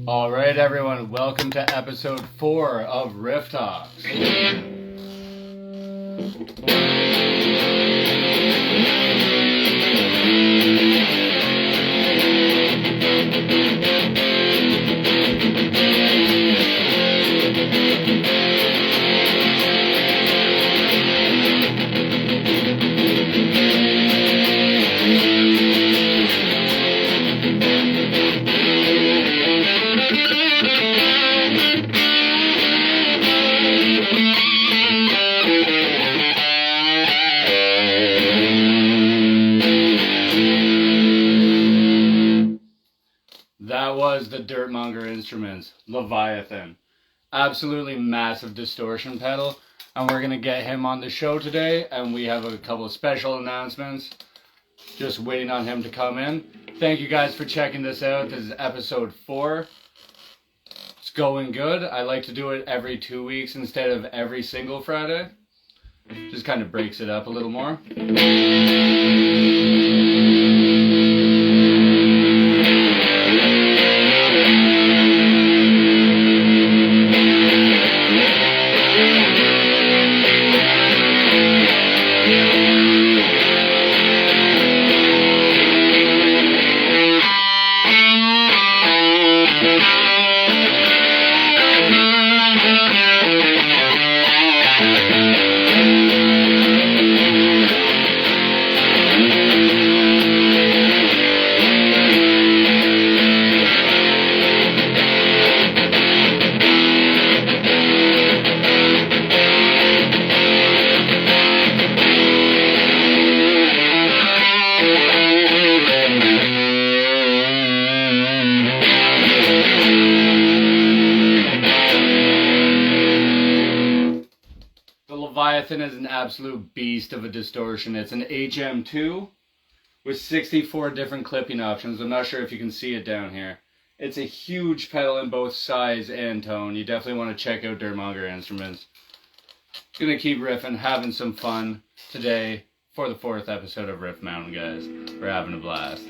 Alright everyone, welcome to episode 4 of Riff Talks. That was the Dirt Monger Instruments, Leviathan. Absolutely massive distortion pedal. And we're going to get him on the show today. And we have a couple of special announcements. Just waiting on him to come in. Thank you guys for checking this out. This is episode 4. It's going good. I like to do it every 2 weeks instead of every single Friday. Just kind of breaks it up a little more. Leviathan is an absolute beast of a distortion. It's an HM2 with 64 different clipping options. I'm not sure if you can see it down here. It's a huge pedal in both size and tone. You definitely want to check out Dirt Monger Instruments. Gonna keep riffing, having some fun today for the 4th episode of Riff Mountain, guys. We're having a blast.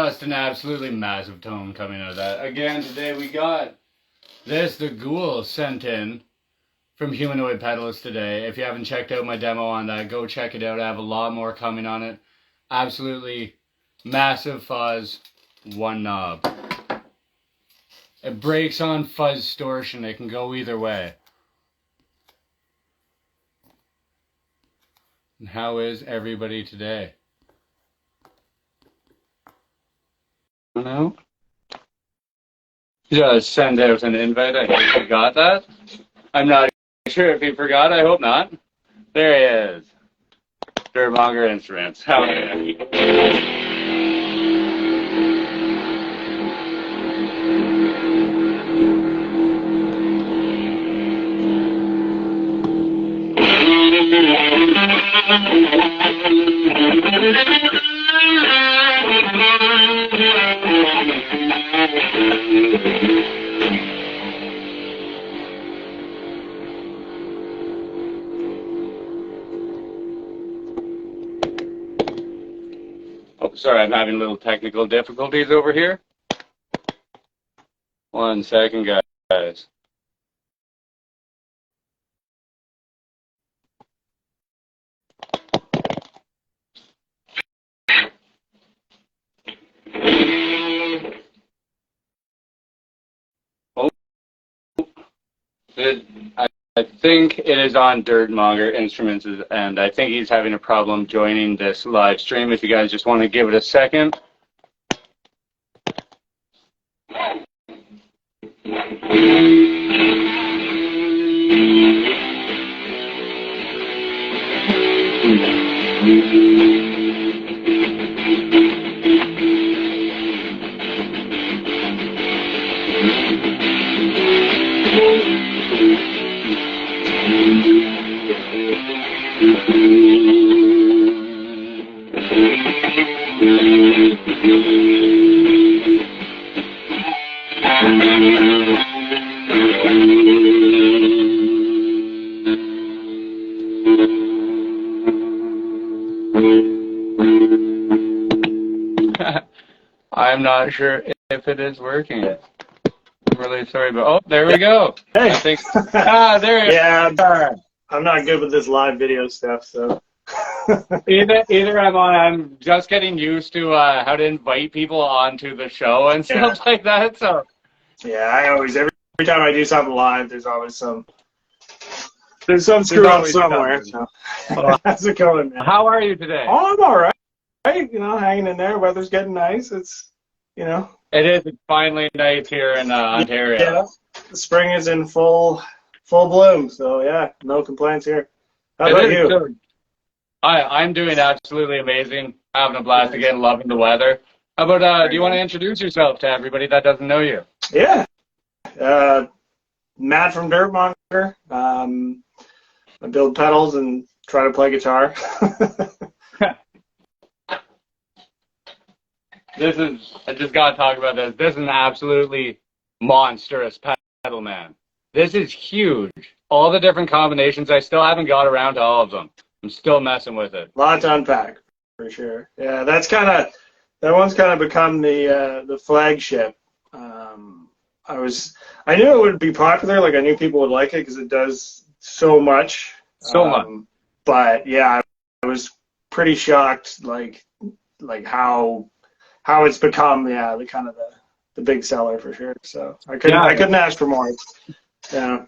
Just an absolutely massive tone coming out of that. Again, today we got this, the Ghoul, sent in from Humanoid Pedals today. If you haven't checked out my demo on that, go check it out. I have a lot more coming on it. Absolutely massive fuzz, one knob. It breaks on fuzz distortion. It can go either way. And how is everybody today? No? Just send out an invite. I hope you got that. I'm not sure if you forgot. I hope not. There he is. Dirt Monger Instruments. How are you? Oh, sorry, I'm having little technical difficulties over here. 1 second, guys. I think it is on Dirt Monger Instruments, and I think he's having a problem joining this live stream. If you guys just want to give it a second. I'm not sure if it is working. I'm really sorry, but oh, there we go. Hey. I think there it is. Yeah, I'm not good with this live video stuff, so. Either I'm just getting used to how to invite people onto the show and stuff like that. So yeah, I always every time I do something live, there's some screw up somewhere. So. How's it going, man? How are you today? Oh, I'm all right. You know, hanging in there. Weather's getting nice. It's, you know. It is. It's finally nice here in Ontario. Yeah, the spring is in full bloom. So yeah, no complaints here. How about you? So, I'm doing absolutely amazing. Having a blast again. Loving the weather. How about do you want to introduce yourself to everybody that doesn't know you? Yeah. Matt from Dirt Monger. I build pedals and try to play guitar. I just got to talk about this. This is an absolutely monstrous pedal, man. This is huge. All the different combinations, I still haven't got around to all of them. I'm still messing with it. Lot to unpack, for sure. Yeah, that one's kind of become the flagship. I knew it would be popular. Like, I knew people would like it because it does so much. But yeah, I was pretty shocked, like how it's become, the kind of the big seller for sure. So I couldn't ask for more. Yeah.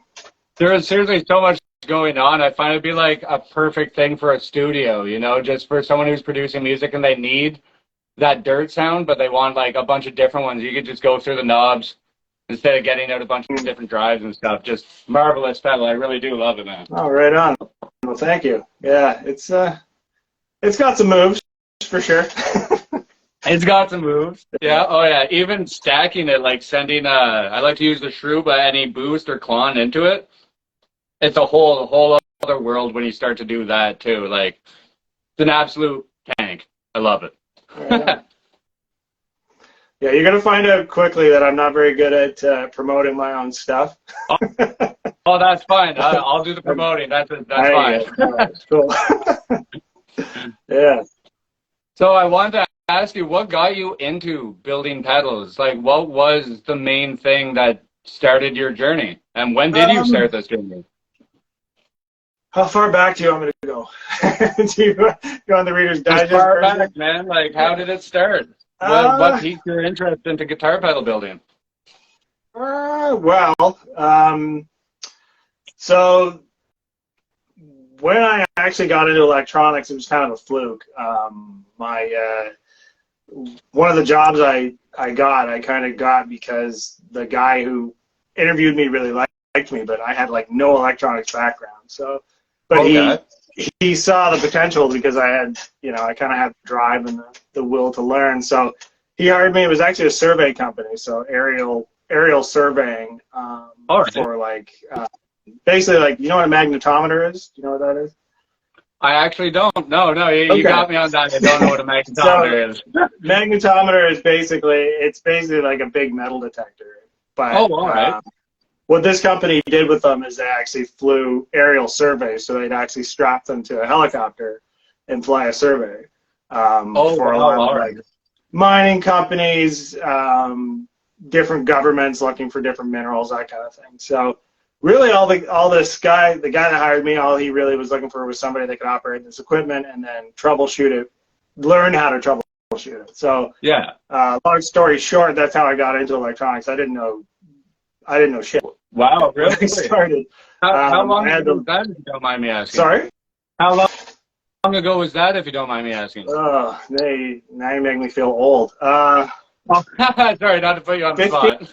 There is seriously so much going on. I find it'd be like a perfect thing for a studio, you know, just for someone who's producing music and they need that dirt sound, but they want like a bunch of different ones. You could just go through the knobs instead of getting out a bunch of different drives and stuff. Just marvelous pedal. I really do love it, man. Oh, right on. Well, thank you. Yeah, it's got some moves for sure. It's got some moves. Yeah. Oh yeah. Even stacking it, like sending I like to use the shrew, but any boost or clon into it, it's a whole other world when you start to do that too. Like, it's an absolute tank. I love it. Yeah, you're gonna find out quickly that I'm not very good at promoting my own stuff. Oh, that's fine. I'll do the promoting. That's fine. Cool. Yeah. So I wanted to ask you, what got you into building pedals? Like, what was the main thing that started your journey? And when did you start this journey? How far back do you want me to go? Do you go on the Reader's Digest? As far back, man. Like, how did it start? What piqued your interest into guitar pedal building? So when I actually got into electronics, it was kind of a fluke. One of the jobs I kind of got because the guy who interviewed me really liked me, but I had like no electronics background. So, but he saw the potential because I had, I kind of had the drive and the will to learn. So he hired me. It was actually a survey company, so aerial surveying for like basically like, you know what a magnetometer is? Do you know what that is? I actually don't. No, you got me on that. I don't know what a magnetometer is. Magnetometer is basically like a big metal detector. But all right. What this company did with them is they actually flew aerial surveys, so they'd actually strap them to a helicopter and fly a survey for a lot of like mining companies, different governments looking for different minerals, that kind of thing. So really, the guy that hired me, all he really was looking for was somebody that could operate this equipment and then troubleshoot it, learn how to troubleshoot it. So yeah. Long story short, that's how I got into electronics. I didn't know shit. Wow, really? I started. How long ago was that, if you don't mind me asking? Sorry? How long ago was that, if you don't mind me asking? Now you make me feel old. Sorry, not to put you on the spot.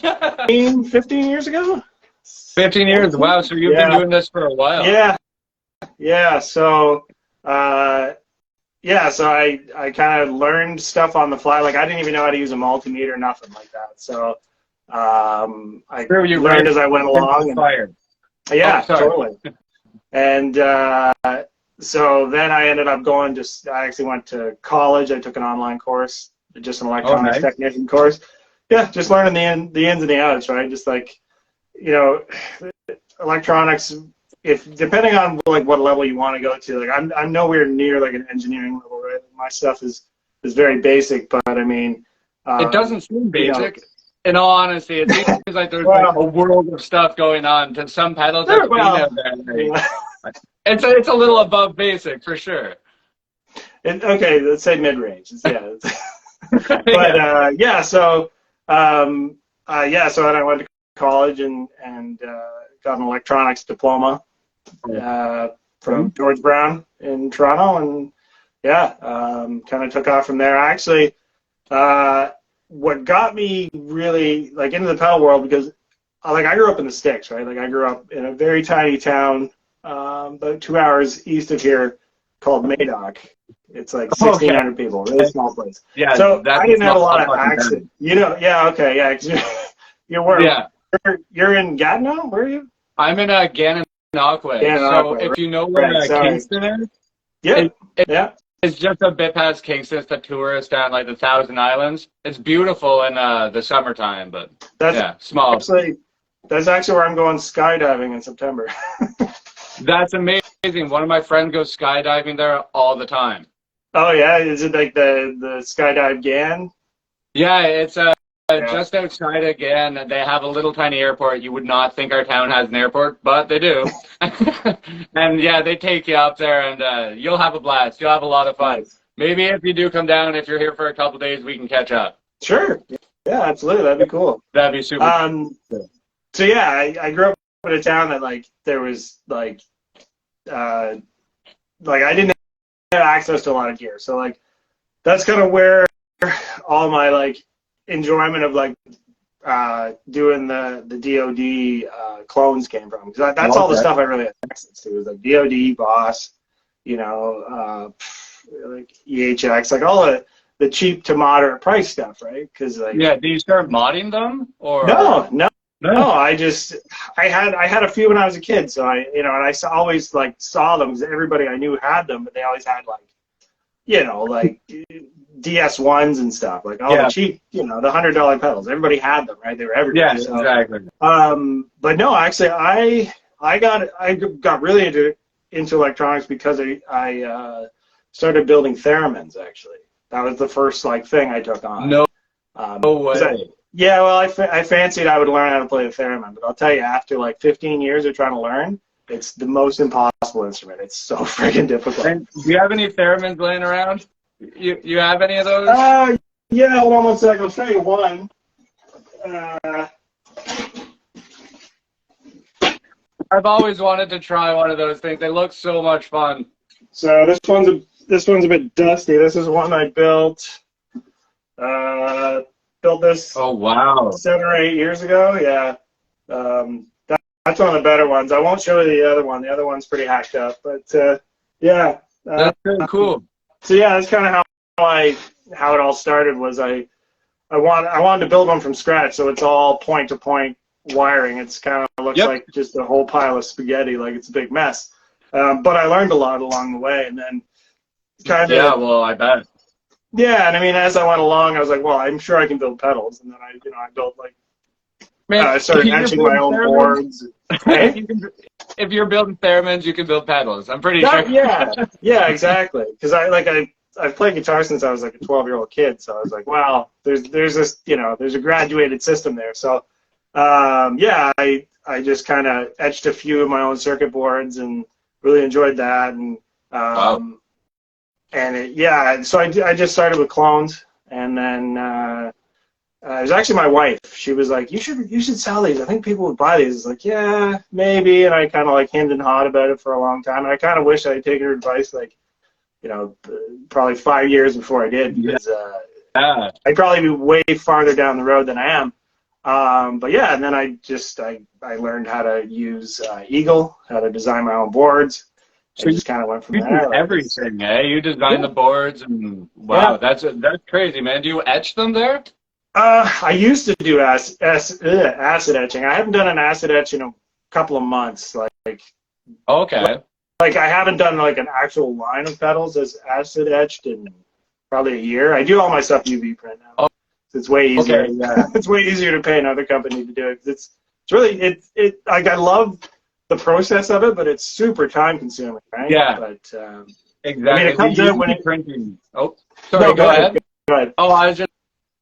15 years ago? 15 years, wow, so you've been doing this for a while. Yeah, so I kind of learned stuff on the fly. Like, I didn't even know how to use a multimeter, nothing like that. So I learned as I went along. Totally. And so then I ended up I actually went to college. I took an online course, just an electronics technician course. Yeah, just learning the ins and the outs, right? Just like, electronics, depending on like what level you want to go to, like I'm nowhere near like an engineering level, right? My stuff is very basic, but I mean, it doesn't seem basic. In all honesty, it seems like there's like a world of stuff going on. To some pedals, it's a little above basic for sure. Okay, let's say mid-range. So then I went to college and got an electronics diploma from George Brown in Toronto, and kind of took off from there. Actually, what got me really like into the pedal world, because I grew up in the sticks, right? Like I grew up in a very tiny town about 2 hours east of here called Madoc. It's like 1,600 people, really small place. Yeah. So I didn't have a lot of access. You're in Gatineau? Where are you? I'm in Gananoque. So if you know where Kingston is, it's just a bit past Kingston. It's the tourist down like the Thousand Islands. It's beautiful in the summertime, but small. That's actually where I'm going skydiving in September. That's amazing. One of my friends goes skydiving there all the time. Oh yeah, is it like the skydive GAN? Yeah, it's just outside again. They have a little tiny airport. You would not think our town has an airport, but they do. And they take you up there, and you'll have a blast. You'll have a lot of fun. Nice. Maybe if you do come down, if you're here for a couple of days, we can catch up. Sure. Yeah, absolutely. That'd be cool. That'd be super. So I grew up in a town that like there was like I didn't have access to a lot of gear. So like that's kind of where all my like enjoyment of like doing the DoD clones came from, because that's all the stuff I really had access to. It was like DoD, Boss, like EHX, like all the cheap to moderate price stuff, right? Because like do you start modding them or no? I had a few when I was a kid, so and I always like saw them because everybody I knew had them, but they always had like like DS1s and stuff, like all the cheap, the $100 pedals. Everybody had them, right? They were everywhere. Yeah, so, exactly. But no, actually, I got really into electronics because I started building theremins, actually. That was the first like thing I took on. No, no 'Cause way. yeah, well, I fancied I would learn how to play the theremin, but I'll tell you, after like 15 years of trying to learn, it's the most impossible instrument. It's so freaking difficult. And do you have any theremins laying around? You have any of those? Yeah, hold on one second. I'll show you one. Uh, I've always wanted to try one of those things. They look so much fun. so this one's a bit dusty. This is one I built. Built this Oh wow. 7 or 8 years ago. Yeah. That's one of the better ones. I won't show you the other one. The other one's pretty hacked up, but yeah. That's really cool. So yeah, that's kind of how it all started. Was I wanted to build one from scratch, so it's all point to point wiring. It's kind of looks like just a whole pile of spaghetti, like it's a big mess. But I learned a lot along the way, and then kind of well, I bet. yeah. And I mean, as I went along, I was like, well, I'm sure I can build pedals, and then I built like. I started etching my own boards. Hey? If you're building theremins, you can build pedals. I'm pretty sure. Yeah, exactly. Because I've played guitar since I was like a 12-year-old kid, so I was like, wow, there's this there's a graduated system there. So yeah, I just kind of etched a few of my own circuit boards and really enjoyed that. And Wow. And so I just started with clones, and then. It was actually my wife. She was like, you should sell these. I think people would buy these. It's like, yeah, maybe. And I kind of like hemmed and hawed about it for a long time. And I kind of wish I had taken her advice, like, probably 5 years before I did, because I'd probably be way farther down the road than I am. But yeah, and then I learned how to use Eagle, how to design my own boards. So I just kind of went from there. Everything, eh? You design the boards, and wow, that's crazy, man. Do you etch them there? I used to do acid etching. I haven't done an acid etch in a couple of months. Okay. Like I haven't done like an actual line of pedals as acid etched in probably a year. I do all my stuff UV print now. Oh. So it's way easier. Okay, yeah. It's way easier to pay another company to do it. It's really like I love the process of it, but it's super time consuming, right? Yeah. But exactly. I mean, it comes out when it printing. Oh, sorry. No, go ahead. Go ahead. Oh, I was just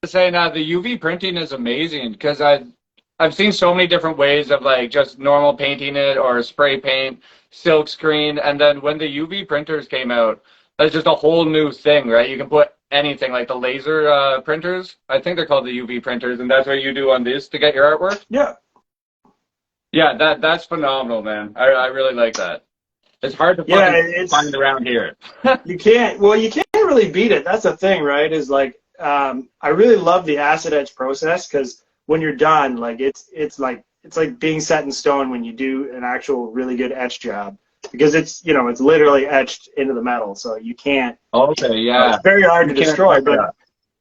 saying the UV printing is amazing, because I've seen so many different ways of like just normal painting it or spray paint, silk screen, and then when the UV printers came out, that's just a whole new thing, right? You can put anything, like the laser printers. I think they're called the UV printers, and that's what you do on this to get your artwork. Yeah. Yeah, that's phenomenal, man. I really like that. It's hard to find around here. you can't really beat it. That's the thing, right? Is like I really love the acid etch process, because when you're done, like it's like being set in stone when you do an actual really good etch job, because it's literally etched into the metal, so you can't. Okay, yeah. It's very hard to destroy, but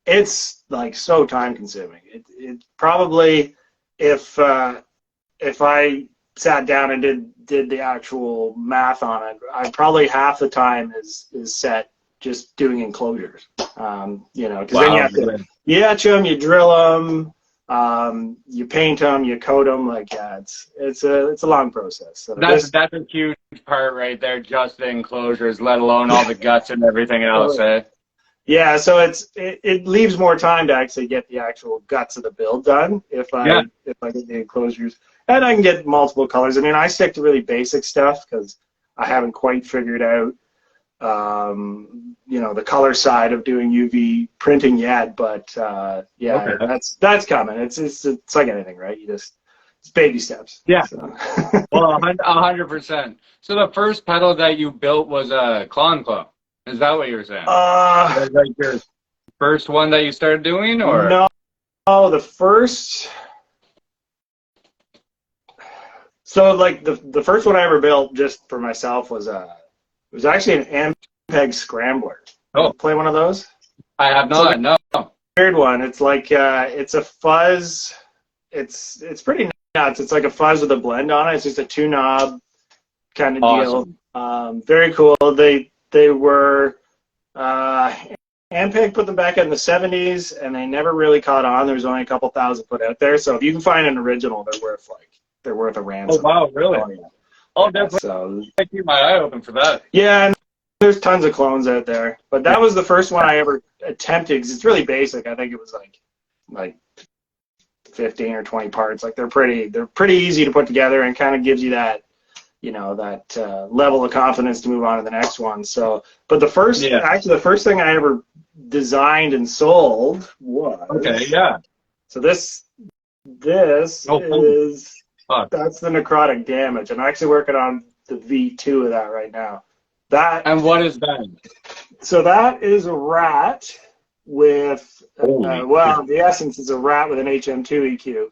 it's like so time consuming. It probably if I sat down and did the actual math on it, I probably half the time is set just doing enclosures, because then you have to etch them, you drill them, you paint them, you coat them. Like it's a long process. So that's a huge part right there, just the enclosures, let alone all the guts and everything else. Yeah, so it leaves more time to actually get the actual guts of the build done if I get the enclosures, and I can get multiple colors. I mean, I stick to really basic stuff because I haven't quite figured out the color side of doing UV printing yet, but that's coming. It's like anything, right? It's baby steps. Yeah. So. Well, 100%. So the first pedal that you built was a clone. Is that what you were saying? Was that like your first one that you started doing, or no? The first. So like the first one I ever built just for myself was actually an Ampeg scrambler. Oh, play one of those? I have not. No. Weird one. It's like it's a fuzz. It's pretty nuts. It's like a fuzz with a blend on it. It's just a 2-knob kind of deal. Very cool. They were Ampeg put them back in the 70s, and they never really caught on. There was only a couple thousand put out there. So if you can find an original, they're worth a ransom. Oh wow, really? Oh, yeah. Oh, definitely. So I keep my eye open for that. Yeah, and there's tons of clones out there, but that was the first one I ever attempted because it's really basic. I think it was like 15 or 20 parts. Like they're pretty easy to put together and kind of gives you that, that level of confidence to move on to the next one. So, but actually the first thing I ever designed and sold was So this is that's the necrotic damage. I'm actually working on the V2 of that right now. And what is that? So that is a rat with the essence is a rat with an HM2 EQ.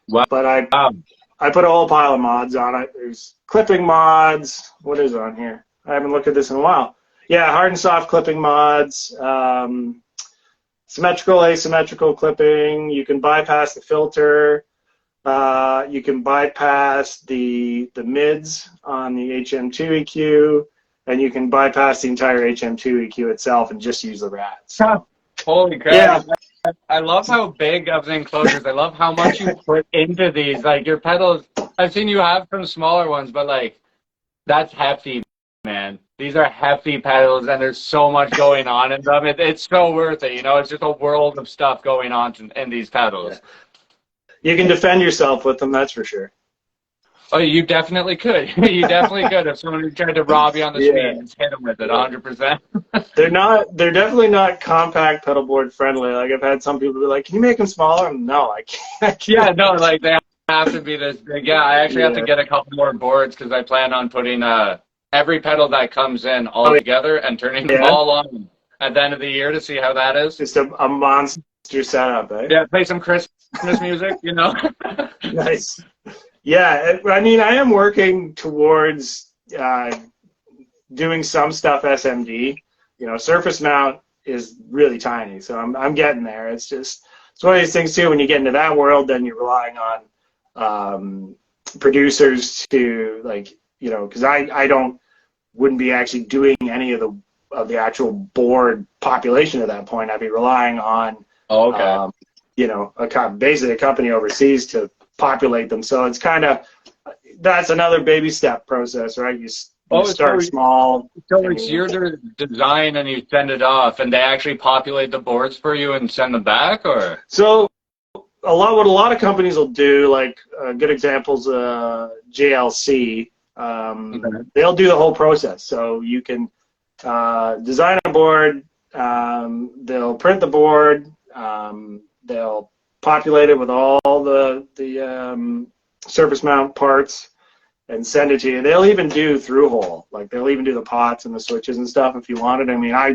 Wow. But I put a whole pile of mods on it. There's clipping mods. What is on here? I haven't looked at this in a while. Yeah, hard and soft clipping mods. Symmetrical, asymmetrical clipping. You can bypass the filter. You can bypass the mids on the HM2 EQ, and you can bypass the entire HM2 EQ itself and just use the rats. Holy crap! Yeah. I love how big of the enclosures. I love how much you put into these. Like your pedals, I've seen you have some smaller ones, but like that's hefty, man. These are hefty pedals, and there's so much going on in them. It's so worth it, It's just a world of stuff going on in these pedals. Yeah. You can defend yourself with them, that's for sure. Oh, you definitely could. You definitely could if someone tried to rob you on the street and hit them with it, 100%. They're definitely not compact pedal board friendly. Like I've had some people be like, "Can you make them smaller?" No, I can't. Yeah, no, like they have to be this big. Yeah, I actually have to get a couple more boards because I plan on putting every pedal that comes in all together and turning them all on at the end of the year to see how that is. Just a monster setup, eh? Yeah, play some Christmas music, Nice. Yeah, I mean, I am working towards doing some stuff SMD. Surface mount is really tiny, so I'm getting there. It's one of these things too. When you get into that world, then you're relying on producers to because I wouldn't be actually doing any of the actual board population at that point. I'd be relying on basically a company overseas to populate them. So it's that's another baby step process, right? You start small. So it's your design and you send it off, and they actually populate the boards for you and send them back, or? So what a lot of companies will do, like good examples, JLC, they'll do the whole process. So you can design a board, they'll print the board, they'll populate it with all the surface mount parts and send it to you. They'll even do through hole, like they'll even do the pots and the switches and stuff if you wanted. I mean, I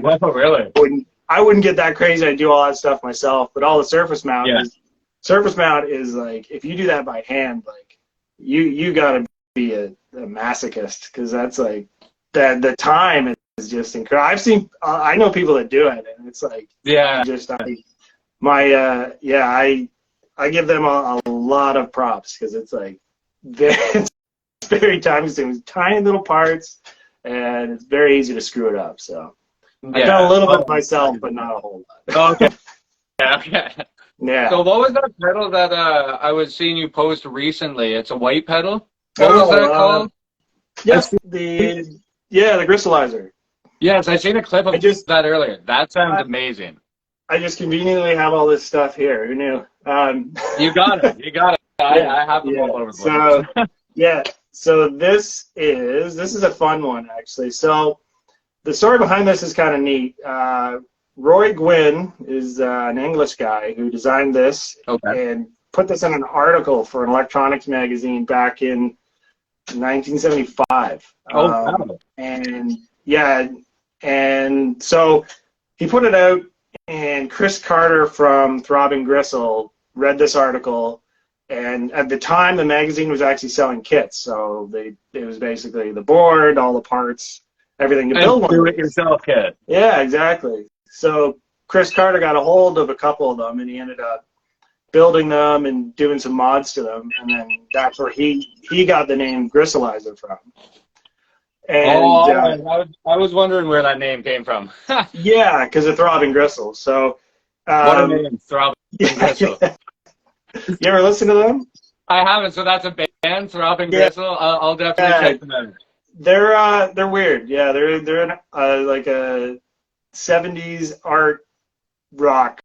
wouldn't get that crazy. I'd do all that stuff myself, but all the surface mount is like, if you do that by hand, like you gotta be a masochist, because that's like the time is just incredible. I know people that do it, and it's like I give them a lot of props, because it's like it's very time consuming, tiny little parts, and it's very easy to screw it up. So I've done a little bit myself, but not a whole lot. Okay. Yeah. So what was that pedal that I was seeing you post recently? It's a white pedal. What was that called? Yes, the Gristalizer. Yes, I seen a clip of that earlier. That sounds amazing. I just conveniently have all this stuff here. Who knew? You got it. I have them all over the place. So this is a fun one, actually. So the story behind this is kind of neat. Roy Gwynn is an English guy who designed this and put this in an article for an electronics magazine back in 1975. And so he put it out, and Chris Carter from Throbbing Gristle read this article, and at the time the magazine was actually selling kits, so it was basically the board, all the parts, everything to build one. Do-it-yourself kit. Yeah, exactly. So Chris Carter got a hold of a couple of them, and he ended up building them and doing some mods to them, and then that's where he got the name Gristalizer from. And, I was wondering where that name came from. Yeah, because of Throbbing Gristle. So what a name, Throbbing Gristle. You ever listen to them? I haven't. So that's a band, Throbbing Gristle. I'll definitely check them out. They're weird. Yeah, they're in, like a 70s art rock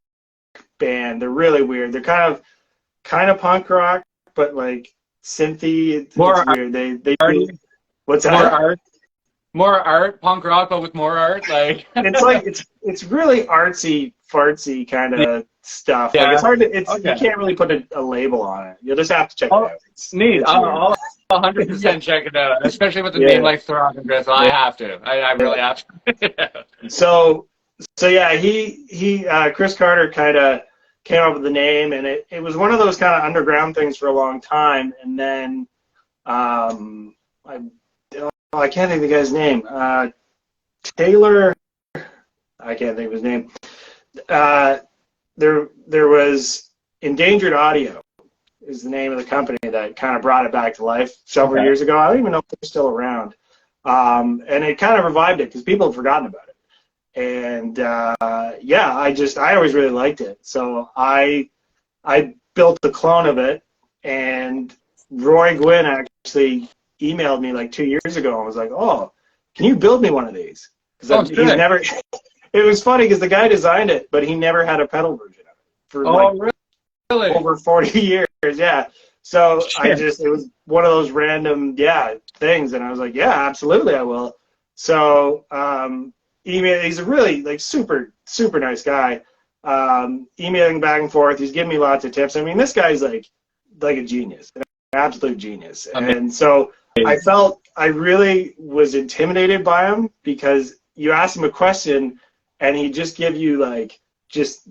band. They're really weird. They're kind of punk rock, but like synthy. It's More weird. They do, arty, what's more that? art, more art, punk rock, but with more art. Like, It's like it's really artsy fartsy kind of stuff. Like it's yeah. hard to you Okay. can't really put a label on it. You'll just have to check it Oh, out. neat. It's weird. I'll Yeah, 100% check it out, especially with a name yeah, like Throbbing Gristle. I have to. I yeah. really have to. So yeah, Chris Carter kind of came up with the name, and it was one of those kind of underground things for a long time, and then I I can't think of the guy's name. Taylor, I can't think of his name. There was Endangered Audio is the name of the company that kind of brought it back to life several years ago. I don't even know if they're still around. And it kind of revived it because people have forgotten about it. And yeah, I always really liked it. So I built a clone of it, and Roy Gwynn actually emailed me like 2 years ago and was like, "Oh, can you build me one of these?" Because he's never. It was funny because the guy designed it, but he never had a pedal version of it for like Really? over 40 years. Yeah. So it was one of those random things, and I was like, "Yeah, absolutely, I will." So he's a really like super nice guy. Emailing back and forth, he's giving me lots of tips. I mean, this guy's like a genius, an absolute genius. And so I really was intimidated by him because you ask him a question and he just give you just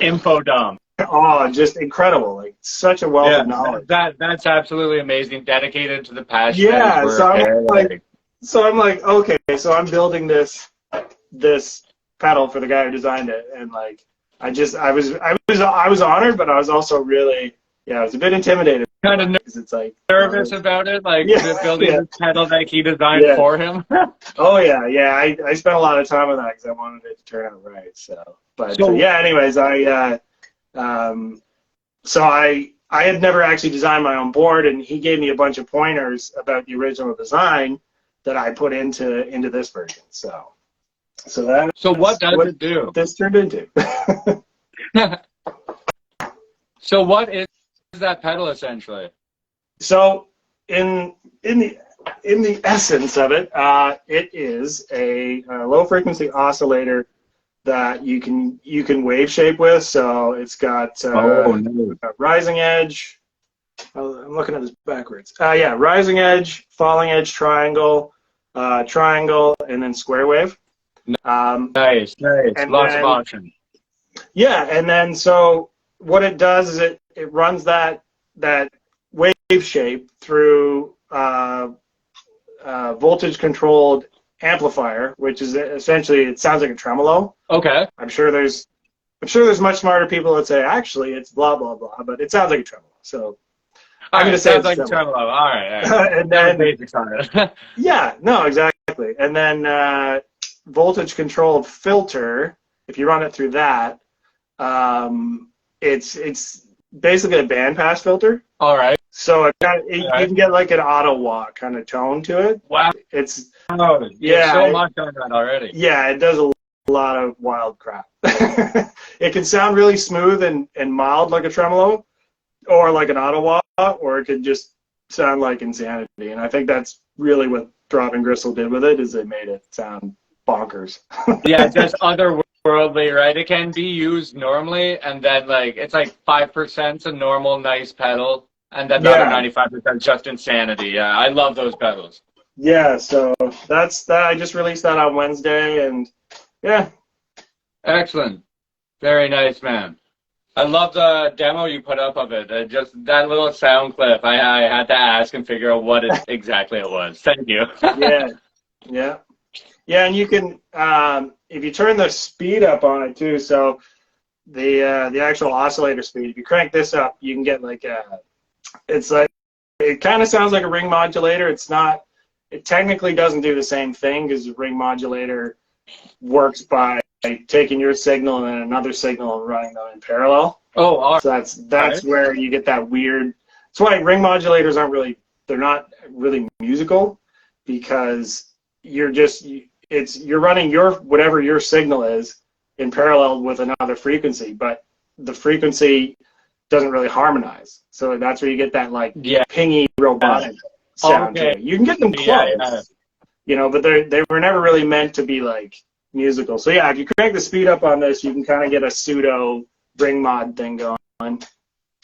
info dump. Oh, just incredible! Like such a wealth of knowledge. That's absolutely amazing. Dedicated to the passion. Yeah, so I'm like, okay, so I'm building this pedal for the guy who designed it, and like I was honored, but I was also really I was a bit intimidated. Kind of it's like nervous about it, like building this pedal that he designed for him. Oh yeah. I spent a lot of time on that because I wanted it to turn out right. Anyways, I had never actually designed my own board, and he gave me a bunch of pointers about the original design that I put into this version. So what does it do? This turned into. So what is that pedal essentially? So in the essence of it, it is a low frequency oscillator that you can wave shape with. So it's got a rising edge. I'm looking at this backwards. Rising edge, falling edge, triangle, and then square wave. Nice. Lots of options. Yeah, and then so what it does is it runs that wave shape through voltage controlled amplifier, which is essentially, it sounds like a tremolo. Okay. I'm sure there's much smarter people that say actually it's blah blah blah, but it sounds like a tremolo. So I'm going to say it sounds like a tremolo. All right. And then basics on it. Yeah, no, exactly. And then voltage controlled filter. If you run it through that, it's basically a bandpass filter. All right. So you can get like an auto walk kind of tone to it. Wow. It's so much on that already. Yeah, it does a lot of wild crap. It can sound really smooth and mild like a tremolo, or like an auto walk, or it could just sound like insanity. And I think that's really what Throbbing Gristle did with it, is they made it sound bonkers. Yeah, just otherworldly, right? It can be used normally, and then it's like 5% a normal nice pedal, and then the other 95% just insanity. Yeah, I love those pedals. Yeah, so that's that. I just released that on Wednesday, and yeah. Excellent. Very nice, man. I love the demo you put up of it. Just that little sound clip. I had to ask and figure out what exactly it was. Thank you. Yeah, and you can if you turn the speed up on it too. So the actual oscillator speed. If you crank this up, you can get it kind of sounds like a ring modulator. It's not. It technically doesn't do the same thing because the ring modulator works by taking your signal and then another signal and running them in parallel. Oh, all right. So that's where you get that weird. That's why ring modulators aren't really they're not really musical because you're running your whatever your signal is in parallel with another frequency, but the frequency doesn't really harmonize. So that's where you get that like pingy robotic sound to it. You can get them close, but they were never really meant to be like musical. So yeah, if you crank the speed up on this, you can kind of get a pseudo ring mod thing going,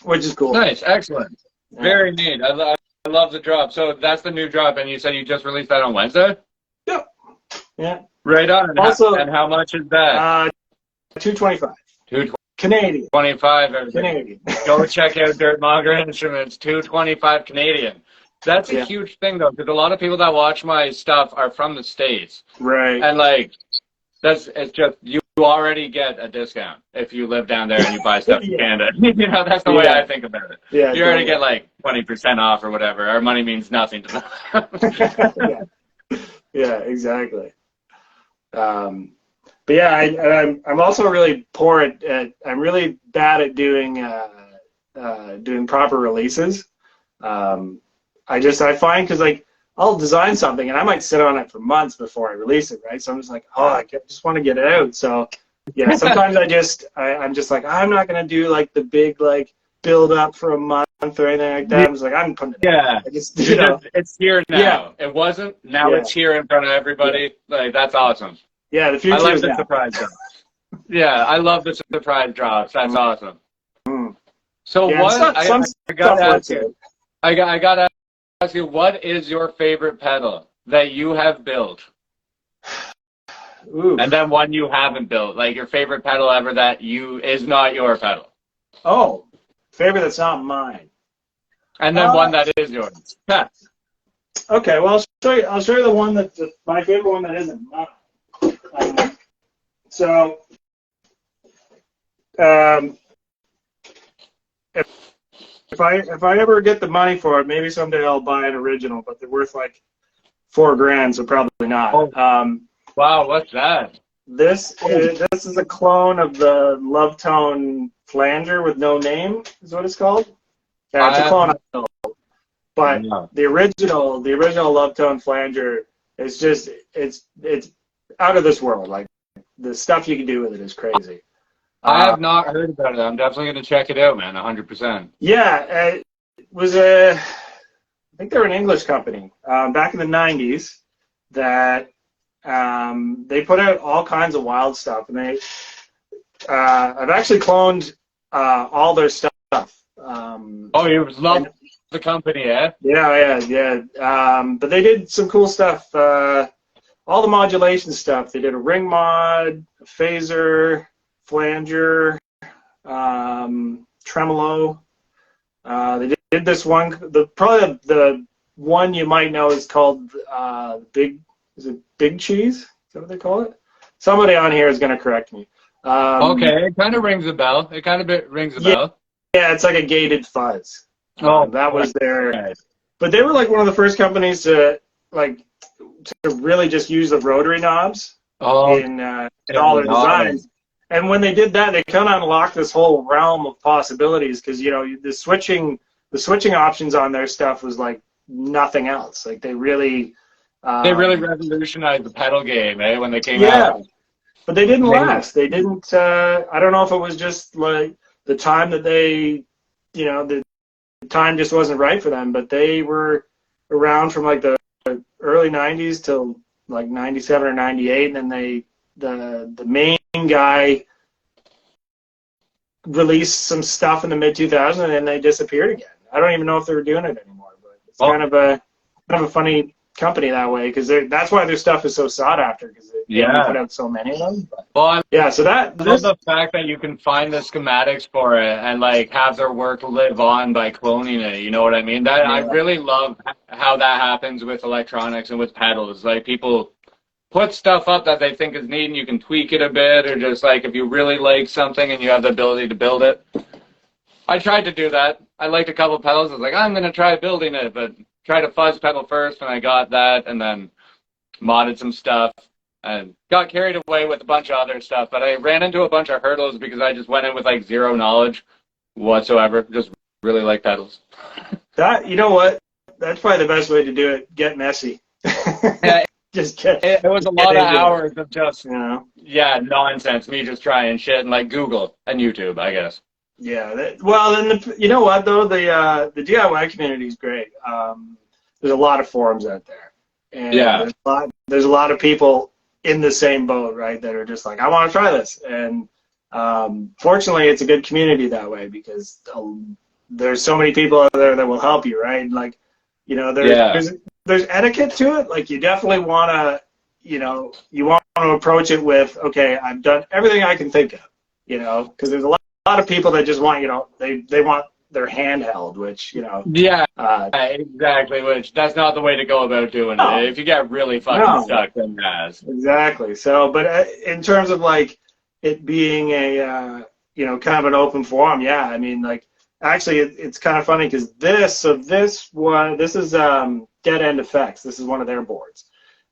which is cool. Nice, excellent, very neat. I love the drop. So that's the new drop, and you said you just released that on Wednesday. Yep. Yeah. Right on. And also, and how much is that? $225. Canadian. 25. Canadian. Go check out Dirt Monger Instruments. $225 Canadian. That's a huge thing though, because a lot of people that watch my stuff are from the States. Right. And like, it's just you already get a discount if you live down there and you buy stuff in Canada. That's the way I think about it. Yeah. You already get like 20% off or whatever. Our money means nothing to them. Yeah, exactly. But yeah, I'm also really poor at I'm really bad at doing proper releases. I find because like I'll design something and I might sit on it for months before I release it, right? So I'm just like, I just want to get it out. So yeah, sometimes I'm just like, I'm not gonna do like the big like build up for a month or anything like that. I'm just like, I'm putting it out. I just, it's here now. Yeah. It wasn't. Now it's here in front of everybody. Yeah. Like that's awesome. Yeah, the future. I like the surprise drops. Yeah, I love the surprise drops. That's awesome. So what? I gotta ask you. I gotta ask you. What is your favorite pedal that you have built? Ooh. And then one you haven't built, like your favorite pedal ever that is not your pedal. Oh, favorite that's not mine. And then one that is yours. Okay, well I'll show you the one that's my favorite one that isn't mine. If I ever get the money for it, maybe someday I'll buy an original, but they're worth like $4,000, so probably not. Wow, what's that? This is a clone of the Love Tone flanger with no name, is what it's called. Yeah, it's a clone of it. But the original Love Tone flanger is just it's out of this world. Like the stuff you can do with it is crazy. I have not heard about it. I'm definitely going to check it out, man. 100%. Yeah, it was I think they're an English company back in the '90s that they put out all kinds of wild stuff, and I've actually cloned all their stuff. You love the company, eh? Yeah. But they did some cool stuff. All the modulation stuff. They did a ring mod, a phaser, flanger, tremolo. They did this one. Probably the one you might know is called Big Cheese? Is that what they call it? Somebody on here is going to correct me. Okay, it kind of rings a bell. Bell. Yeah, it's like a gated fuzz. That was their. But they were like one of the first companies to really just use the rotary knobs in all their designs. And when they did that, they kind of unlocked this whole realm of possibilities because the switching options on their stuff was like nothing else. Like they really revolutionized the pedal game, when they came out. But they didn't last. They didn't. I don't know if it was just like the time that they, the time just wasn't right for them. But they were around from like the early '90s till like '97 or '98, and then the main guy released some stuff in the mid 2000s, and then they disappeared again. I don't even know if they were doing it anymore. But it's kind of a funny company that way because that's why their stuff is so sought after because they put out so many of them. But, so I love the fact that you can find the schematics for it and like have their work live on by cloning it. You know what I mean? I really love how that happens with electronics and with pedals. Like people put stuff up that they think is neat and you can tweak it a bit, or just like if you really like something and you have the ability to build it. I tried to do that. I liked a couple of pedals. I was like, I'm going to try building it, but tried a fuzz pedal first, and I got that, and then modded some stuff, and got carried away with a bunch of other stuff. But I ran into a bunch of hurdles because I just went in with like zero knowledge whatsoever. Just really like pedals. You know what? that's probably the best way to do it. Get messy. Yeah, Just get. it was a Get lot of into it, hours of just, you know. yeah, nonsense. Me just trying shit and like Google and YouTube, I guess. Yeah. Well, and you know what though, the DIY community is great. There's a lot of forums out there, and Yeah. there's a lot of people in the same boat, right? That are just like, I want to try this, and fortunately, it's a good community that way because there's so many people out there that will help you, right? Like, you know, there's etiquette to it. Like, you definitely want to, you know, you want to approach it with, okay, I've done everything I can think of, you know, because there's a lot of people that just want, you know, they want their hand held, which, you know. Yeah, exactly, which that's not the way to go about doing No, it. If you get really fucking stuck, then yes. exactly. So, but in terms of like it being a, you know, kind of an open forum, yeah, I mean, like, actually, it's kind of funny because this is Dead End Effects. This is one of their boards,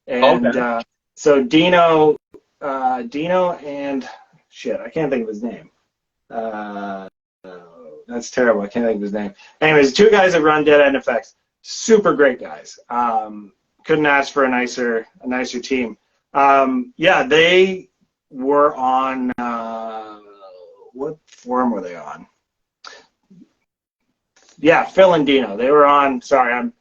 and so Dino and shit, I can't think of his name. That's terrible. I can't think of his name. Anyways, two guys that run Dead End Effects, super great guys. Couldn't ask for a nicer team. Yeah, they were on what forum were they on? Yeah, Phil and Dino. They were on. Sorry, I'm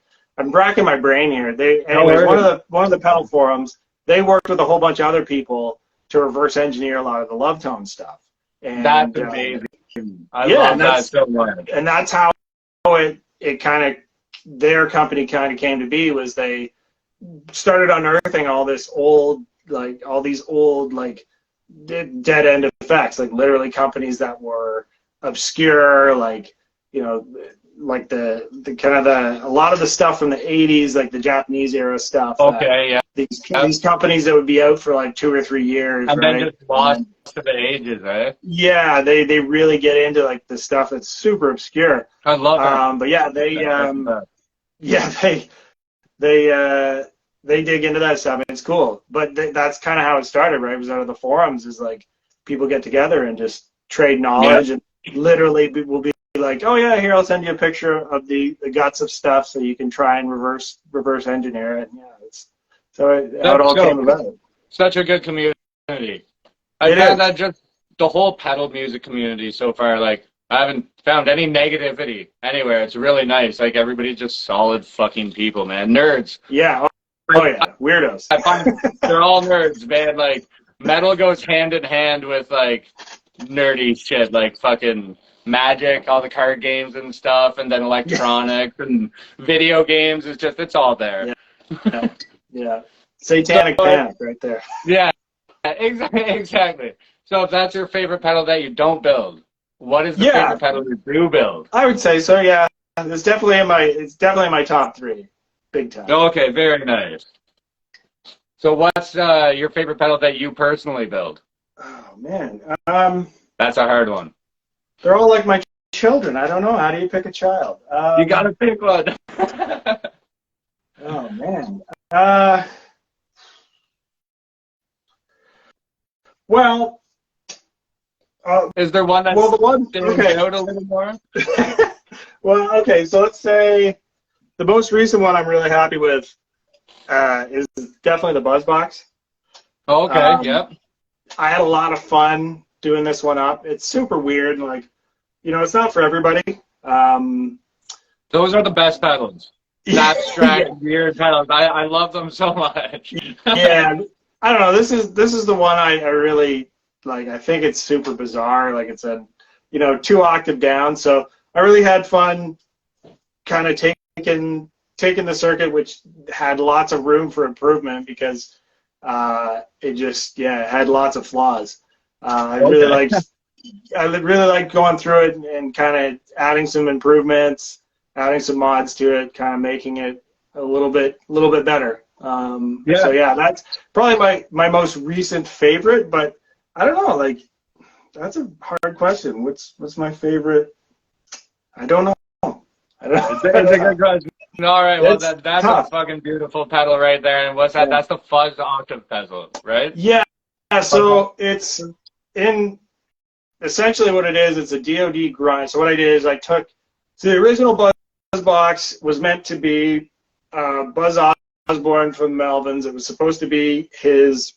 racking my brain here. Anyways, one of the pedal forums. They worked with a whole bunch of other people to reverse engineer a lot of the love tone stuff. And, that's amazing. I love that so much. And that's how it kind of, their company kind of came to be, was they started unearthing all these old dead end effects, like literally companies that were obscure, like, you know, like the kind of a lot of the stuff from the 80s, like the Japanese era stuff. Okay, yeah. These companies that would be out for like 2 or 3 years, and right? then just lost to the ages, eh? Yeah, they really get into like the stuff that's super obscure. I love it. But yeah, they dig into that stuff. And it's cool. But that's kind of how it started, right? It was out of the forums. Is like people get together and just trade knowledge, and literally will be like, oh yeah, here, I'll send you a picture of the guts of stuff so you can try and reverse engineer it. And yeah, how it all came about. Such a good community. I found that just the whole pedal music community so far, like, I haven't found any negativity anywhere. It's really nice. Like, everybody's just solid fucking people, man. Nerds. Yeah. Oh yeah. Weirdos. I find they're all nerds, man. Like, metal goes hand in hand with, like, nerdy shit, like fucking Magic, all the card games and stuff, and then electronics and video games. It's all there. Yeah. Yeah. Satanic panic right there. Yeah, exactly. So if that's your favorite pedal that you don't build, what is the favorite pedal you do build? I would say so, yeah. It's definitely in my top 3. Big time. Okay, very nice. So what's your favorite pedal that you personally build? Oh man. That's a hard one. They're all like my children. I don't know. How do you pick a child? You gotta pick one. Oh man. Well, is there one that's out a little more? Well, okay. So let's say the most recent one I'm really happy with is definitely the Buzzbox. Okay. Yep. I had a lot of fun doing this one up. It's super weird, and like, you know, it's not for everybody. Those are the best pedals. Abstract, weird pedals. I love them so much. Yeah, I don't know. This is the one I really like. I think it's super bizarre. Like, it's a, you know, 2 octave down. So I really had fun kind of taking the circuit, which had lots of room for improvement because it just had lots of flaws. I really liked going through it and kind of adding some improvements, adding some mods to it, kind of making it a little bit better. So yeah, that's probably my most recent favorite. But I don't know, like, that's a hard question. What's my favorite? I don't know. It's a good question. All right, well, that's tough. A fucking beautiful pedal right there. And what's that? That's the fuzz octave pedal, right? Yeah. So it's essentially what it is. It's a DoD grind. So what I did is I took the original box was meant to be Buzz Osborne from Melvins. It was supposed to be his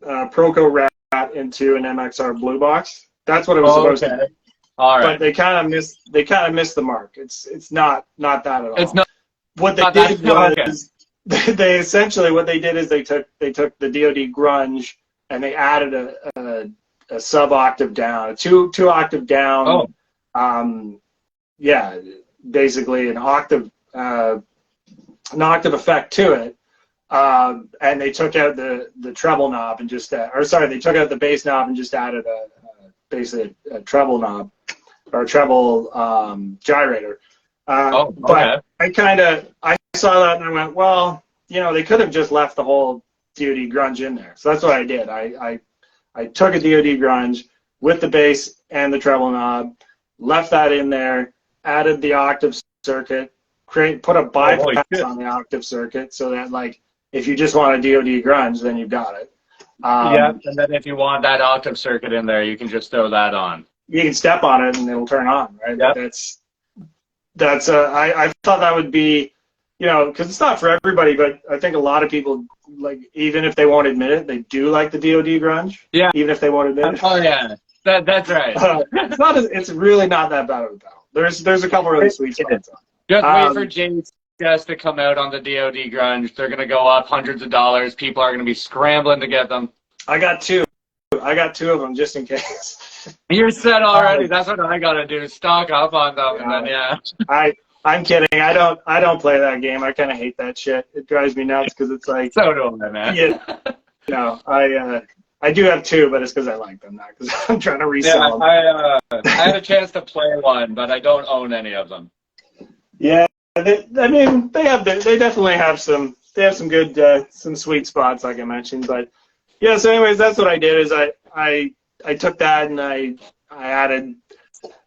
Proco Rat into an MXR Blue box. That's what it was supposed to be. All right. But they kind of missed the mark. It's not that at all. It's not. What they did was they essentially what they did is they took the DoD grunge and they added a sub octave down, a two octave down. Yeah, basically an octave effect to it. And they took out the treble knob and just, they took out the bass knob and just added basically a treble knob or a treble gyrator. But I saw that and I went, well, they could have just left the whole DoD grunge in there. So that's what I did. I took a DoD grunge with the bass and the treble knob, left that in there, added the octave circuit, put a bypass on the octave circuit so that, like, if you just want a DoD grunge, then you've got it. And then if you want that octave circuit in there, you can just throw that on. You can step on it and it'll turn on, right? Yep. I thought that would be, because it's not for everybody, but I think a lot of people, like, even if they won't admit it, they do like the DoD grunge. Yeah. Even if they won't admit it. Oh yeah, that's right. It's really not that bad of a battle. There's a couple really sweet spots on it. Just wait for James to come out on the DoD grunge. They're gonna go up hundreds of dollars. People are gonna be scrambling to get them. I got two of them just in case. You're set already. That's what I gotta do. Stock up on them, and then I'm kidding. I don't play that game. I kind of hate that shit. It drives me nuts because it's like. So do I, man. Yeah. I do have two, but it's because I like them, not because I'm trying to resell them. I had a chance to play one, but I don't own any of them. Yeah, they definitely have some good some sweet spots, like I mentioned. But yeah, so anyways, that's what I did is I took that and I added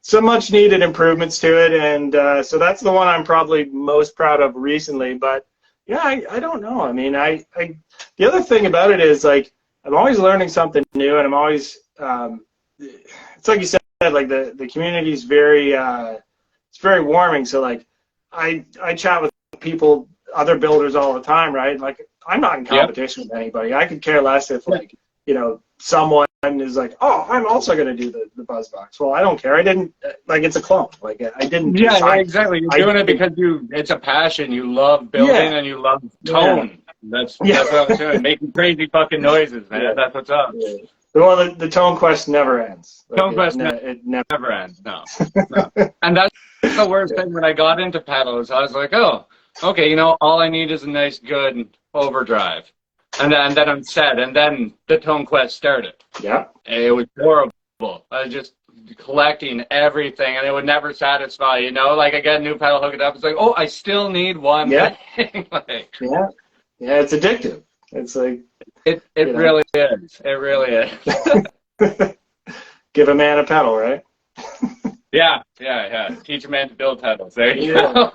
some much needed improvements to it, and so that's the one I'm probably most proud of recently. But yeah, I don't know. I mean, the other thing about it is, like, I'm always learning something new, and I'm always it's like you said, like the community is very it's very warming. So, like, I chat with people, other builders all the time, right? Like, I'm not in competition with anybody. I could care less if, like, someone is like, oh, I'm also going to do the buzz box. Well, I don't care. I didn't, like, it's a clone. Like, I didn't. Yeah, exactly. You're doing it because it's a passion. You love building and you love tone. Yeah. That's what I'm doing. Making crazy fucking noises, man. Yeah. That's what's up. Yeah. Well, the tone quest never ends. Like, tone quest never ends. No. And that's the worst thing when I got into pedals. I was like, oh, okay, all I need is a nice, good overdrive. And then I'm set. And then the tone quest started. Yeah. It was horrible. I was just collecting everything, and it would never satisfy, Like, I get a new pedal, hook it up. It's like, oh, I still need one thing. Like, yeah, it's addictive. It's like... It really is. It really is. Give a man a pedal, right? Yeah. Teach a man to build pedals. There you go.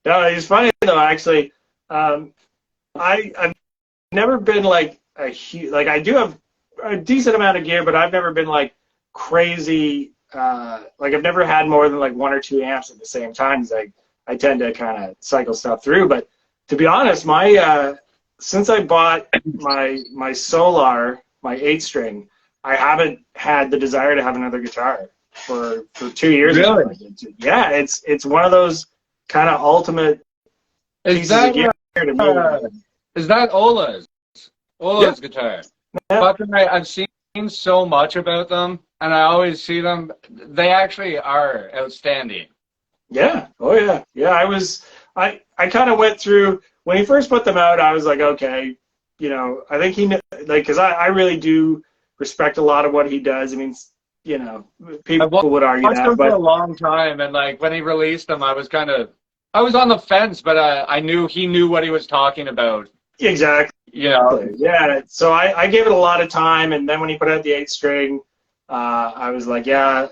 No, it's funny though. Actually, I've never been like a huge. Like, I do have a decent amount of gear, but I've never been like crazy. Like, I've never had more than like 1 or 2 amps at the same time. I tend to kind of cycle stuff through. But to be honest, since I bought my Solar, my 8-string, I haven't had the desire to have another guitar for 2 years. Really? Yeah, it's one of those kind of ultimate pieces of gear to me. Is that Ola's guitar? Yeah. I've seen so much about them, and I always see them. They actually are outstanding. Yeah. Oh yeah. Yeah. I kind of went through when he first put them out. I was like, okay, I think because I really do respect a lot of what he does. I mean, people would argue that, but for a long time, and like when he released them, I was on the fence, but I knew he knew what he was talking about. Exactly. Yeah. So I gave it a lot of time, and then when he put out the 8-string, I was like, yeah,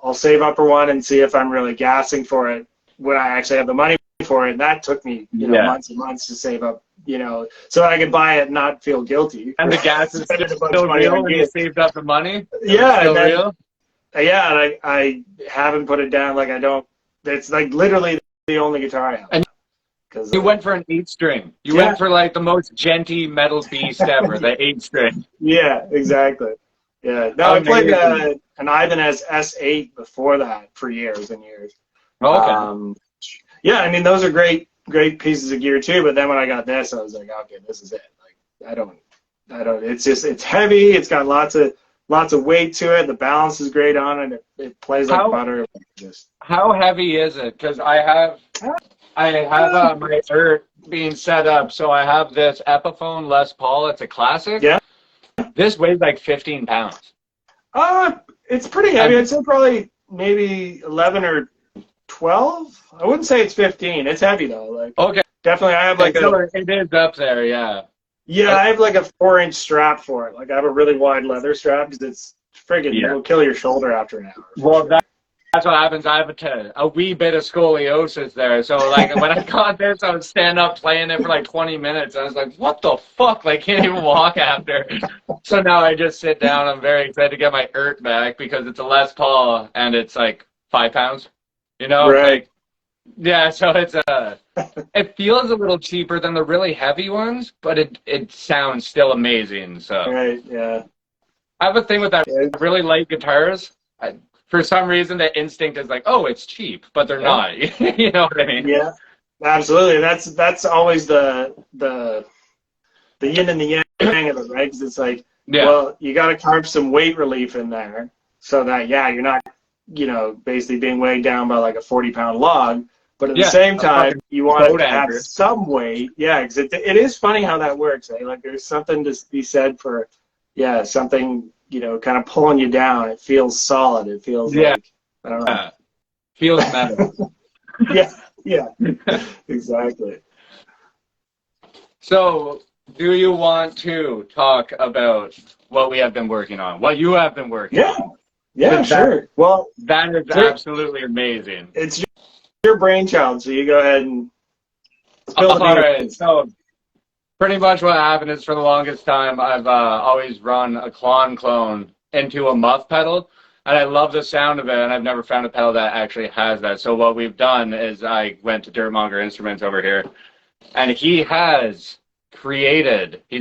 I'll save up for one and see if I'm really gassing for it when I actually have the money for it. And that took me, months and months to save up, so I could buy it and not feel guilty. And the gas is still real when you saved up the money? Yeah. And I haven't put it down. Like, it's like literally the only guitar I have. And Cause, you went for an 8-string. You went for like the most genty metal beast ever, the 8-string. Yeah, exactly. Yeah. No, I played an Ibanez S8 before that for years and years. Okay. Yeah, I mean those are great pieces of gear too. But then when I got this, I was like, okay, this is it. Like I don't. It's heavy. It's got lots of weight to it. The balance is great on it. It plays like butter. How heavy is it? Because I have my Dirt being set up, so I have this Epiphone Les Paul. It's a classic. Yeah. This weighs like 15 pounds. It's pretty heavy. I'd say probably maybe 11 or 12. I wouldn't say it's 15. It's heavy though. Like okay. Definitely, I have like it is up there, yeah. Yeah, I have like a 4-inch strap for it. Like I have a really wide leather strap because it's friggin' it'll kill your shoulder after an hour. Well, sure. That's what happens. I have a wee bit of scoliosis there. So like when I got this, I would stand up playing it for like 20 minutes. I was like, what the fuck? Like can't even walk after. So now I just sit down. I'm very excited to get my ERT back because it's a Les Paul and it's like 5 pounds. You know? Right. Like, yeah, so it's it feels a little cheaper than the really heavy ones, but it sounds still amazing. So right, yeah. I have a thing with that really light guitars. For some reason, the instinct is like, oh, it's cheap, but they're not. You know what I mean? Yeah, absolutely. That's always the yin and the yang of it, right? Because it's like, well, you got to carve some weight relief in there so that you're not, basically being weighed down by like a 40-pound log. But at the same time, you want it to have some weight. Yeah, because it is funny how that works. Eh? Like there's something to be said for, something, kind of pulling you down. It feels solid. It feels like, I don't know. Feels metal. yeah, exactly. So do you want to talk about what we have been working on, what you have been working on? Yeah, sure. Well, that is absolutely amazing. It's your brainchild, so you go ahead and spill the beans. All right, so pretty much what happened is for the longest time, I've always run a clone into a muff pedal, and I love the sound of it, and I've never found a pedal that actually has that. So what we've done is I went to Dirt Monger Instruments over here, and he's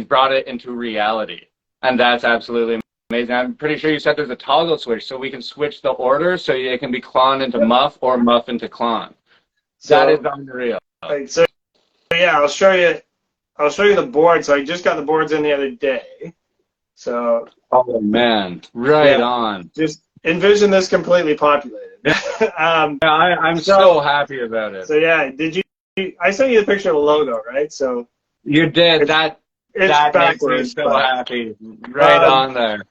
brought it into reality, and that's absolutely amazing. I'm pretty sure you said there's a toggle switch, so we can switch the order so it can be clon into muff or muff into clon. So, that is unreal. So I'll show you the board. So I just got the boards in the other day. So oh man, right on. Just envision this completely populated. I'm so happy about it. So did you? I sent you the picture of the logo, right? So you did that. That makes me so happy. Right on there.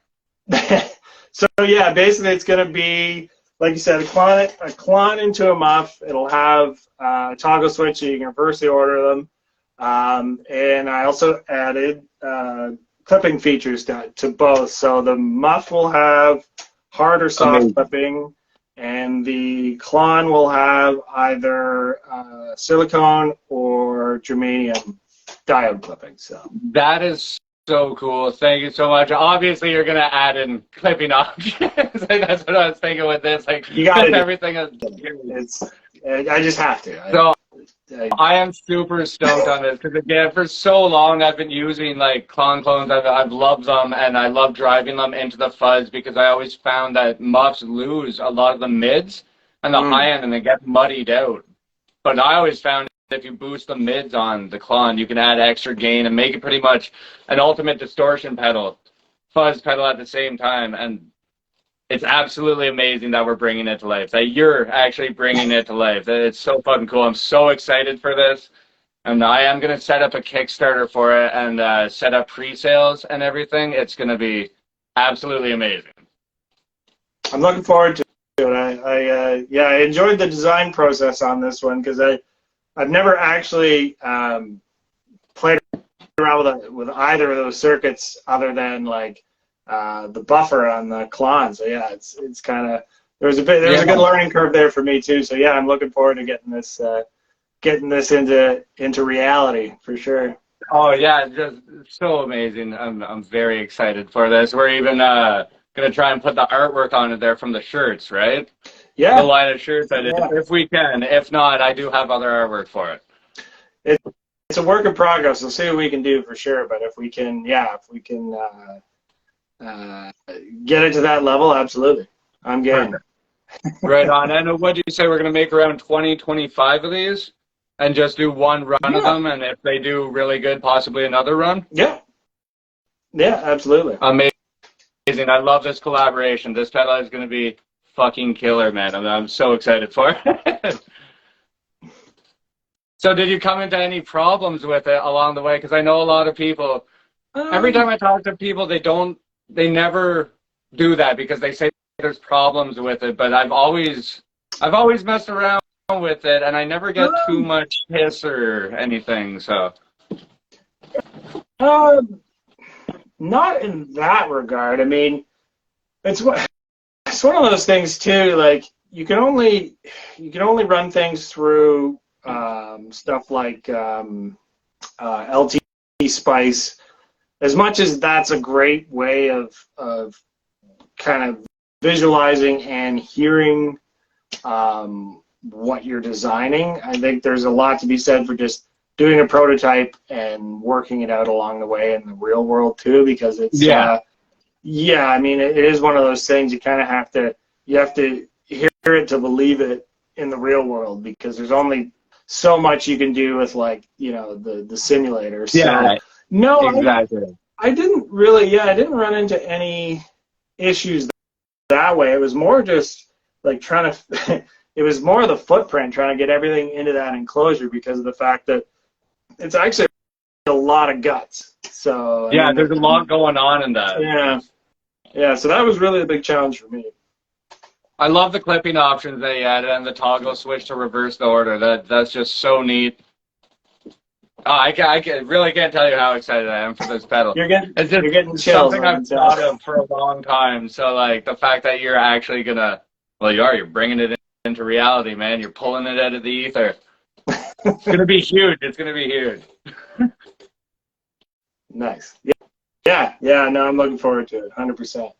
So basically it's going to be, like you said, a clon into a muff. It'll have a toggle switch so you can reversely order them. And I also added clipping features to both. So the muff will have hard or soft clipping, and the clon will have either silicone or germanium diode clipping. So that is so cool. Thank you so much. Obviously, you're gonna add in clipping options. That's what I was thinking with this. Like you got everything. I just have to. So I am super stoked on this because again, for so long I've been using like clones. I've loved them and I love driving them into the fuzz because I always found that muffs lose a lot of the mids and the high end and they get muddied out. But I always found if you boost the mids on the clon, you can add extra gain and make it pretty much an ultimate distortion pedal, fuzz pedal at the same time. And it's absolutely amazing that we're bringing it to life, that you're actually bringing it to life. It's so fucking cool. I'm so excited for this. And I am going to set up a Kickstarter for it and set up pre-sales and everything. It's going to be absolutely amazing. I'm looking forward to it. I enjoyed the design process on this one because I've never actually played around with either of those circuits other than like the buffer on the clon. So it's kind of there's a good learning curve there for me too. So I'm looking forward to getting this into reality for sure. Oh yeah, just so amazing. I'm very excited for this. We're even gonna try and put the artwork on it there from the shirts, right? Yeah. the line of shirts I did, Yeah. if we can. If not, I do have other artwork for it. It's a work in progress. We'll see what we can do for sure. But if we can get it to that level, absolutely. I'm game. Perfect. Right on. And what do you say? We're going to make around 20, 25 of these and just do one run of them. And if they do really good, possibly another run. Yeah. Yeah, absolutely. Amazing. I love this collaboration. This pedal is going to be fucking killer, man. I'm so excited for it. So did you come into any problems with it along the way? Because I know a lot of people, every time I talk to people, they never do that because they say there's problems with it. But I've always messed around with it, and I never get too much piss or anything. So, not in that regard. I mean, it's one of those things too. Like you can only run things through stuff like LT Spice. As much as that's a great way of kind of visualizing and hearing what you're designing, I think there's a lot to be said for just doing a prototype and working it out along the way in the real world too, because it's I mean, it is one of those things you kind of have to hear it to believe it in the real world, because there's only so much you can do with, like, you know, the simulator. So, no, exactly. I didn't really, I didn't run into any issues that way. It was more just like trying to, it was more the footprint, trying to get everything into that enclosure, because of the fact that it's actually a lot of guts. So yeah, there's a lot going on in that. Yeah. So that was really a big challenge for me. I love the clipping options they added and the toggle switch to reverse the order. That's just so neat. Oh, I really can't tell you how excited I am for this pedal. You're getting chills. Something I've thought of for a long time. So, like, the fact that you're actually gonna, you're bringing it into reality, man. You're pulling it out of the ether. It's gonna be huge. It's gonna be huge. Nice. Yeah. No, I'm looking forward to it. 100%.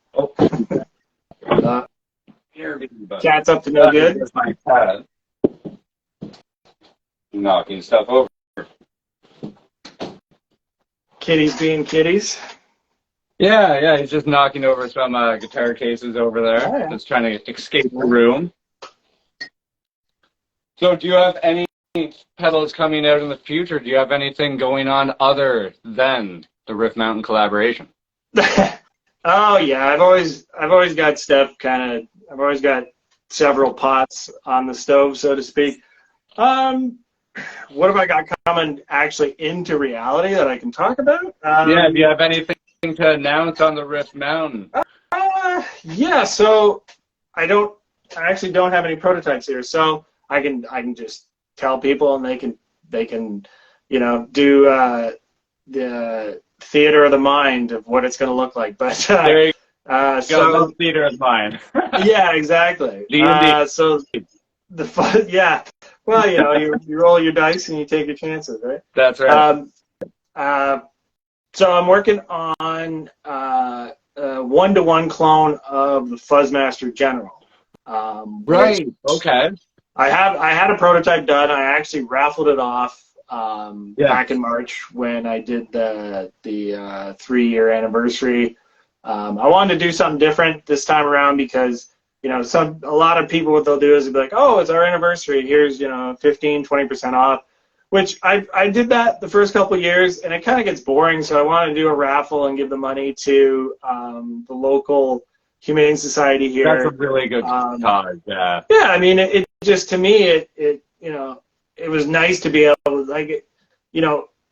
Cat's up to no good. My cat knocking stuff over. Kitties being kitties. Yeah, he's just knocking over some guitar cases over there. Oh, yeah. Just trying to escape the room. So do you have any pedals coming out in the future? Do you have anything going on other than the Riff Mountain collaboration? Oh yeah, I've always got stuff I've always got several pots on the stove, so to speak. What have I got coming actually into reality that I can talk about? Do you have anything to announce on the Riff Mountain? Yeah, so I actually don't have any prototypes here, so I can just tell people, and they can do the theater of the mind of what it's going to look like. But there you so theater of mind. yeah, exactly. So the fun, well, you roll your dice and you take your chances, right? That's right. So I'm working on a one-to-one clone of the Fuzzmaster General. Right. Okay. I had a prototype done. I actually raffled it off back in March when I did the 3-year anniversary. I wanted to do something different this time around because a lot of people, what they'll do is they'll be like, oh, it's our anniversary. Here's 15-20% off. Which I did that the first couple of years, and it kind of gets boring. So I wanted to do a raffle and give the money to the local Humane Society here. That's a really good cause. Yeah. Yeah, I mean, it just, to me, it was nice to be able to,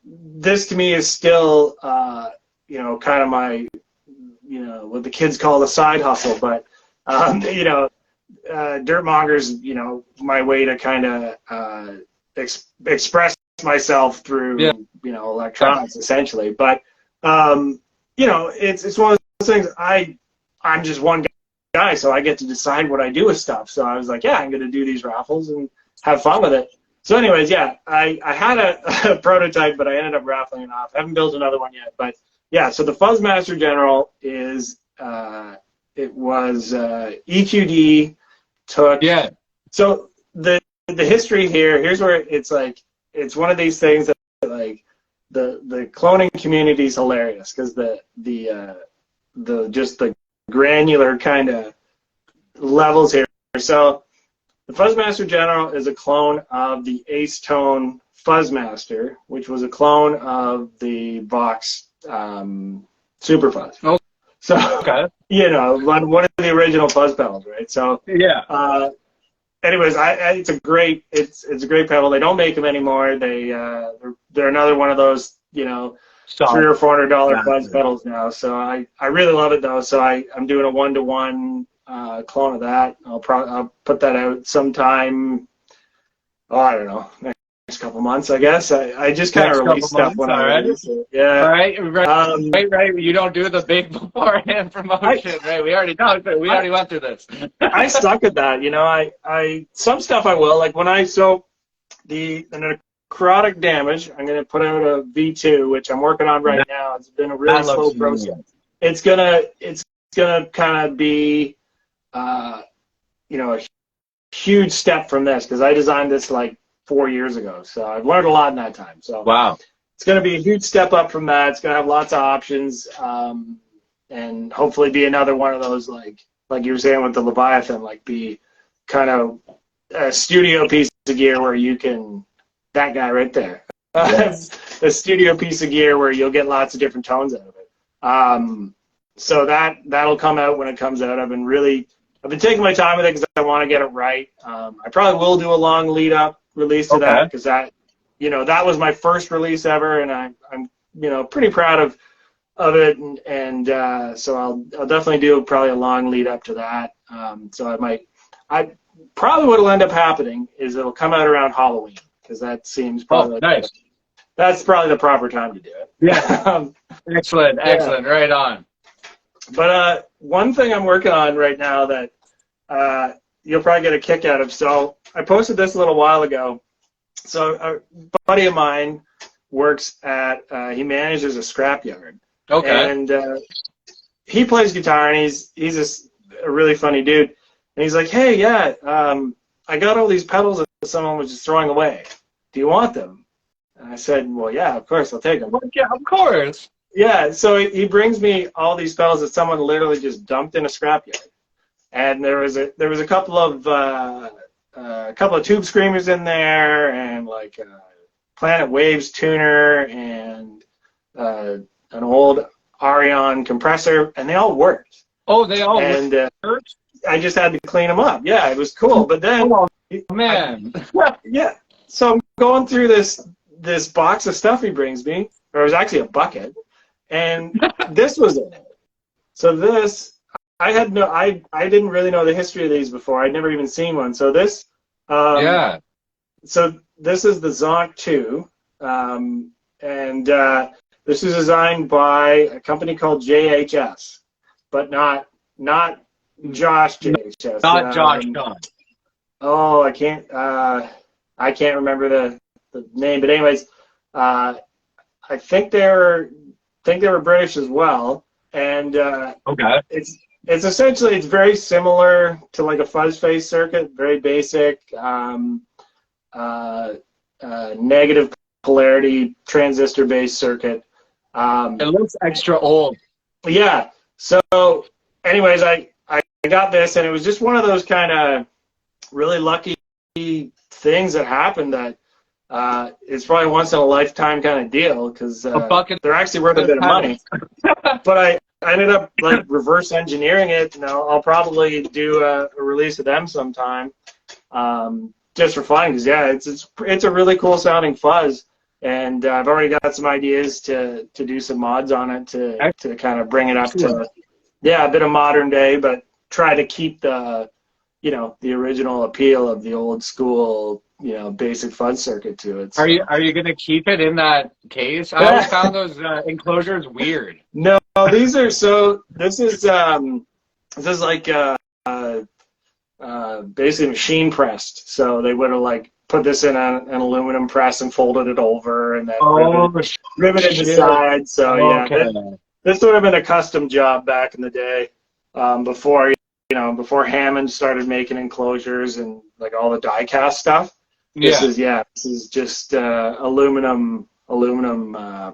this to me is still kind of my what the kids call the side hustle, but Dirt Monger's my way to kind of express myself through electronics essentially. But it's one of those things. I'm just one guy, so I get to decide what I do with stuff. So I was like, I'm going to do these raffles and have fun with it. So anyways, I had a prototype, but I ended up raffling it off. I haven't built another one yet, but so the Fuzzmaster General is it was EQD took. Yeah. So the history here, here's where it's like, it's one of these things that like the cloning community is hilarious because the just the granular kind of levels here. So the Fuzzmaster General is a clone of the Ace Tone Fuzzmaster, which was a clone of the Vox Super Fuzz. Oh, so okay. You know, one of the original fuzz pedals, right? So Yeah. Anyways, it's a great pedal. They don't make them anymore. They're another one of those, you know, $300 or $400 fuzz pedals now. So I really love it though. So I'm doing a 1-to-1 clone of that. I'll put that out sometime. Oh, I don't know, next couple months, I guess. I just kind of release stuff when I release it. Yeah. All right. Right. You don't do the big beforehand promotion, right? We already know. We already went through this. I suck at that. You know, I some stuff I will, like when the necrotic damage, I'm going to put out a V2, which I'm working on right now. It's been a really slow process. It's gonna kind of be, you know, a huge step from this because I designed this like 4 years ago. So I've learned a lot in that time. So wow. It's going to be a huge step up from that. It's going to have lots of options, and hopefully be another one of those like you were saying with the Leviathan, like be kind of a studio piece of gear where you can, that guy right there, Yes. a studio piece of gear where you'll get lots of different tones out of it. So that'll come out when it comes out. I've been taking my time with it because I want to get it right. I probably will do a long lead up release to that because that, you know, that was my first release ever, and I'm you know, pretty proud of it, and so I'll definitely do probably a long lead up to that. So I probably what'll end up happening is it'll come out around Halloween because that seems probably nice. That's probably the proper time to do it. Yeah. Excellent. Right on. But one thing I'm working on right now that you'll probably get a kick out of. So I posted this a little while ago. So a buddy of mine works at, he manages a scrapyard. Okay. And he plays guitar, and he's a really funny dude. And he's like, hey, yeah, I got all these pedals that someone was just throwing away. Do you want them? And I said, well, yeah, of course, I'll take them. Yeah, of course. Yeah, so he brings me all these pedals that someone literally just dumped in a scrapyard. And there was a couple of tube screamers in there, and like a Planet Waves tuner, and an old Arion compressor, and they all worked. Oh, they all worked? I just had to clean them up. Yeah, it was cool. But then, man, yeah. So I'm going through this box of stuff he brings me, or it was actually a bucket, and this was in it. So this. I didn't really know the history of these before. I'd never even seen one. So this, So this is the Zonk 2, and this is designed by a company called JHS, but not Josh JHS. Not Josh John. Oh, I can't remember the name, but anyways, I think they were British as well, and okay. It's essentially, it's very similar to like a fuzz face circuit, very basic, negative polarity transistor based circuit. It looks extra old. Yeah. So anyways, I got this, and it was just one of those kind of really lucky things that happened that it's probably once in a lifetime kind of deal because they're actually worth a bit of money. But I ended up like reverse engineering it, and I'll probably do a release of them sometime, just for fun. Because yeah, it's a really cool sounding fuzz, and I've already got some ideas to do some mods on it to kind of bring it up to a bit of modern day, but try to keep the original appeal of the old school basic fuzz circuit to it. So. Are you gonna keep it in that case? I always found those enclosures weird. No, these are This is like basically machine pressed. So they would have like put this in an aluminum press and folded it over, and then riveted the sides. So yeah, this would have been a custom job back in the day, before before Hammond started making enclosures and like all the die cast stuff. This is just aluminum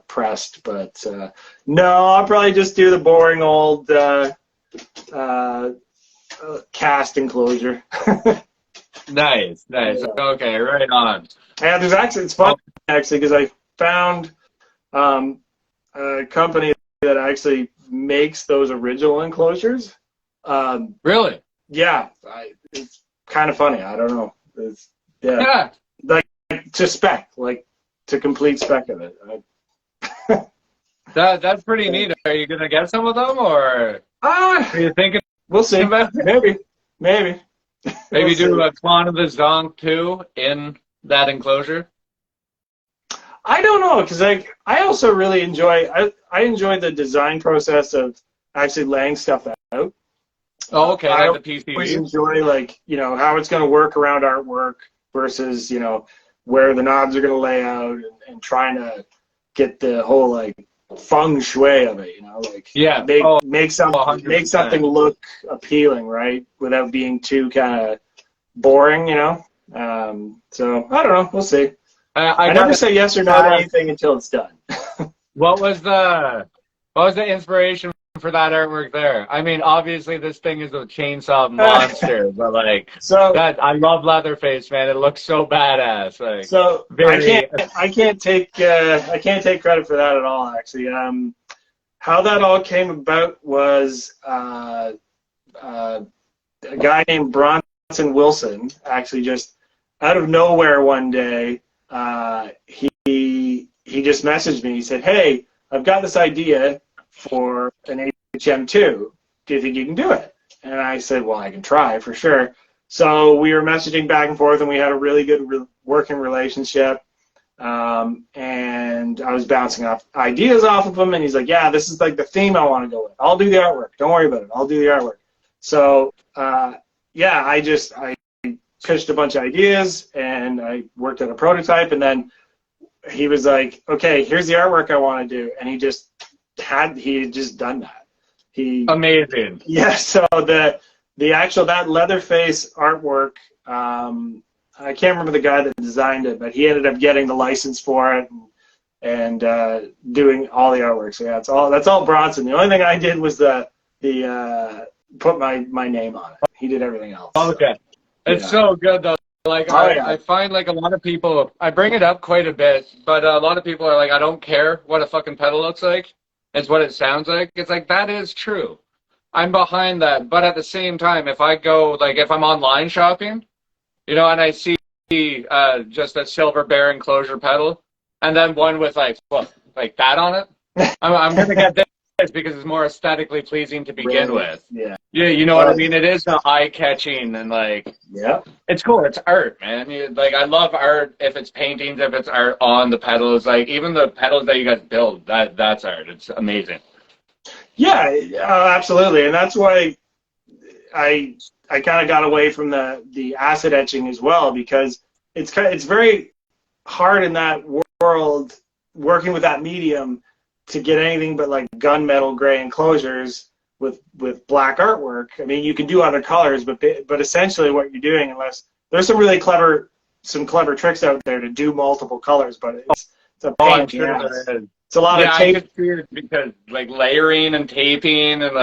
pressed, but no, I'll probably just do the boring old cast enclosure. Nice. Yeah. Okay, right on. Yeah, it's fun actually because I found a company that actually makes those original enclosures. Really? Yeah, it's kind of funny. I don't know. Yeah. Like to complete spec of it. That's pretty neat. Are you gonna get some of them, or are you thinking? We'll see. Maybe. Maybe We'll do a clone of the Zonk too in that enclosure. I don't know, because I also really enjoy I enjoy the design process of actually laying stuff out. Oh, okay. I Like the PCB. always enjoy how it's going to work around artwork versus where the knobs are going to lay out and trying to get the whole feng shui of it. Make something look appealing, right, without being too kind of boring. So I don't know. We'll see. I never say yes or no to anything until it's done. What was the inspiration for that artwork there? I mean, obviously this thing is a chainsaw monster, but I love Leatherface, man. It looks so badass. I can't take credit for that at all, actually. How that all came about was a guy named Bronson Wilson actually just out of nowhere one day. He just messaged me. He said, "Hey, I've got this idea for an HM2. Do you think you can do it?" And I said, "Well, I can try for sure." So we were messaging back and forth, and we had a really good working relationship. And I was bouncing off ideas off of him, and he's like, "Yeah, this is like the theme I want to go with. I'll do the artwork. Don't worry about it. I'll do the artwork." So I pitched a bunch of ideas, and I worked on a prototype, and then he was like, "Okay, here's the artwork I want to do," and he had just done that. Amazing. Yeah. So that Leatherface artwork, I can't remember the guy that designed it, but he ended up getting the license for it and doing all the artwork. So yeah, that's all Bronson. The only thing I did was put my name on it. He did everything else. Okay. So. It's so good though. I find a lot of people, I bring it up quite a bit, but a lot of people are like, I don't care what a fucking pedal looks like. It's what it sounds like. It's that is true. I'm behind that. But at the same time, if I go, if I'm online shopping, and I see just a silver bear enclosure pedal, and then one with like that on it, I'm going to get this because it's more aesthetically pleasing to begin with. Yeah. Yeah, you know what I mean? It is eye-catching and yeah. It's cool. It's art, man. I love art. If it's paintings, if it's art on the pedals, even the pedals that you guys build, that's art. It's amazing. Yeah, absolutely, and that's why I kind of got away from the acid etching as well, because it's very hard in that world working with that medium to get anything but gunmetal gray enclosures with black artwork. I mean, you can do other colors, but essentially what you're doing, unless there's some really clever tricks out there to do multiple colors, but it's a pain. It's a lot of tape. I could see it because layering and taping and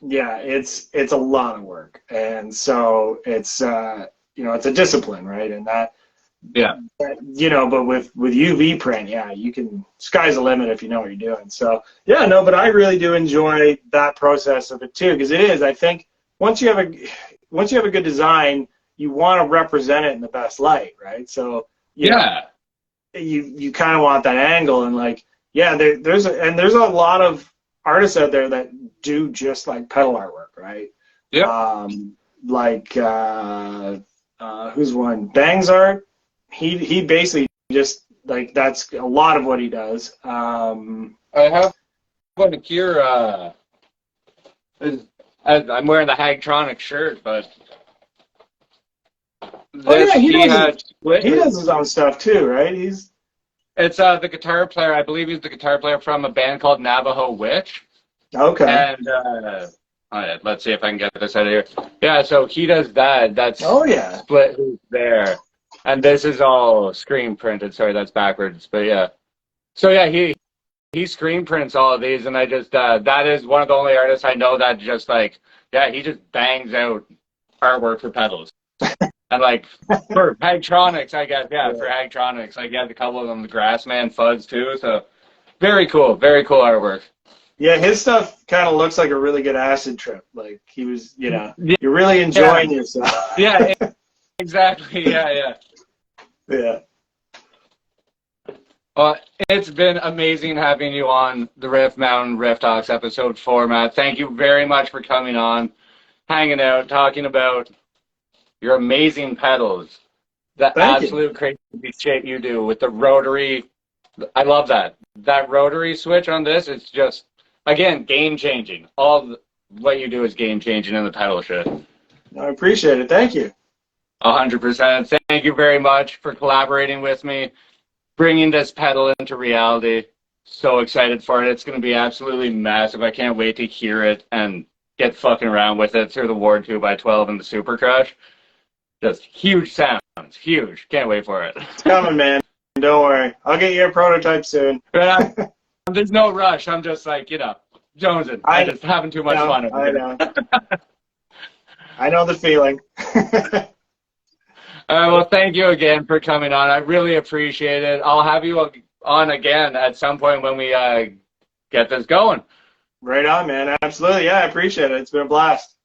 Yeah, it's a lot of work, and so it's it's a discipline, right? And that. Yeah. But with UV print, you can, sky's the limit if you know what you're doing. So, but I really do enjoy that process of it too, because it is, I think, once you have a good design, you want to represent it in the best light, right? So, you kind of want that angle, and there's a lot of artists out there that do just pedal artwork, right? Yeah. Who's one? Bang's art. He basically just that's a lot of what he does. I have one here. I'm wearing the Hagtronic shirt, but he does his own stuff too, right? It's the guitar player. I believe he's the guitar player from a band called Navajo Witch. Okay. And All right, let's see if I can get this out of here. Yeah, so he does that. That's split hoop there. And this is all screen printed. Sorry, that's backwards. But yeah. So yeah, he screen prints all of these, and I just that is one of the only artists I know that just like, yeah, he just bangs out artwork for pedals. And like for Hagtronics, I guess, yeah, for Hagtronics, like, yeah, a couple of them, the Grassman Fuzz too. So very cool artwork. Yeah, his stuff kind of looks like a really good acid trip. Like he was, you know, you're really enjoying yourself. Yeah, exactly. Yeah. Yeah. Well, it's been amazing having you on the Riff Mountain Riff Talks episode 4, Matt. Thank you very much for coming on, hanging out, talking about your amazing pedals. The absolute crazy shit you do with the rotary. I love that. That rotary switch on this is just, again, game-changing. What you do is game-changing in the pedal shit. I appreciate it. Thank you. 100%. Thank you very much for collaborating with me, bringing this pedal into reality. So excited for it. It's going to be absolutely massive. I can't wait to hear it and get fucking around with it through the Ward 2x12 and the Super Crush. Just huge sounds. Huge. Can't wait for it. It's coming, man. Don't worry. I'll get you a prototype soon. There's no rush. I'm just like, you know, jonesing. I'm just having too much fun. I know. I know the feeling. Well, thank you again for coming on. I really appreciate it. I'll have you on again at some point when we get this going. Right on, man. Absolutely. Yeah, I appreciate it. It's been a blast.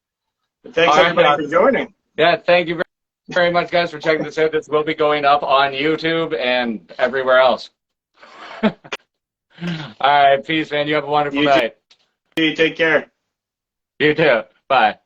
Thanks, everybody, for joining. Yeah, thank you very much, guys, for checking this out. This will be going up on YouTube and everywhere else. All right, peace, man. You have a wonderful night. You take care. You too. Bye.